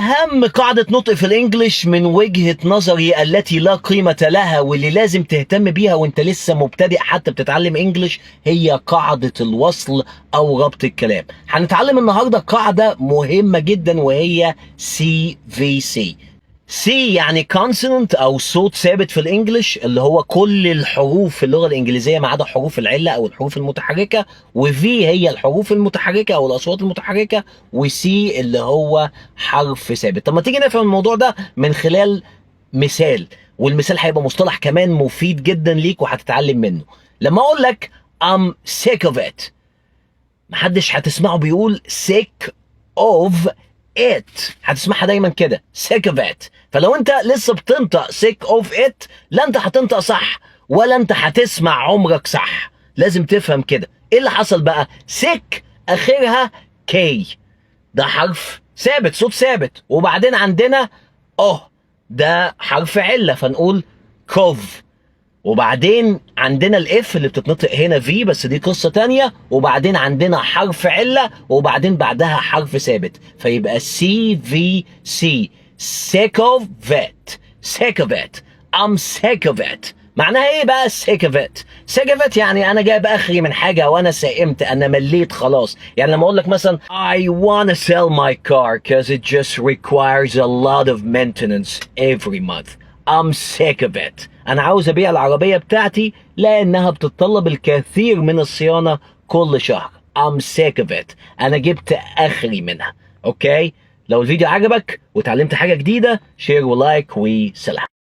أهم قاعدة نطق في الإنجليش من وجهة نظري التي لا قيمة لها واللي لازم تهتم بيها وانت لسه مبتدئ حتى بتتعلم إنجليش هي قاعدة الوصل أو ربط الكلام. هنتعلم النهاردة قاعدة مهمة جدا وهي CVC. C يعني consonant أو صوت ثابت في الإنجليش اللي هو كل الحروف في اللغة الإنجليزية ما عدا حروف العلة أو الحروف المتحركة، و V هي الحروف المتحركة أو الأصوات المتحركة، و C اللي هو حرف ثابت. طب ما تيجي نفهم الموضوع ده من خلال مثال، والمثال هيبقى مصطلح كمان مفيد جدا ليك وهتتعلم منه. لما أقول لك I'm sick of it، محدش هتسمعه بيقول sick of it، هتسمعها دايما كده sick of it. فلو انت لسه بتنطق sick of it لا انت هتنطق صح ولا انت هتسمع عمرك صح. لازم تفهم كده ايه اللي حصل بقى. sick اخرها k، ده حرف ثابت صوت ثابت، وبعدين عندنا ده حرف علة فنقول كوف، وبعدين عندنا الاف اللي بتتنطق هنا في بس دي قصة تانية، وبعدين عندنا حرف علة وبعدين بعدها حرف ثابت فيبقى CVC sick of it. sick of it I'm sick of it. معناها ايه بقى sick of it؟ sick of it يعني انا جايب اخري من حاجة وانا سئمت، انا مليت خلاص. يعني لما اقول لك مثلا I wanna sell my car cause it just requires a lot of maintenance every month. I'm sick of it. أنا عاوز أبيع العربية بتاعتي لأنها بتتطلب الكثير من الصيانة كل شهر. I'm sick of it. أنا جبت آخري منها. أوكي؟ لو الفيديو عجبك وتعلمت حاجة جديدة شير ولايك وسلام.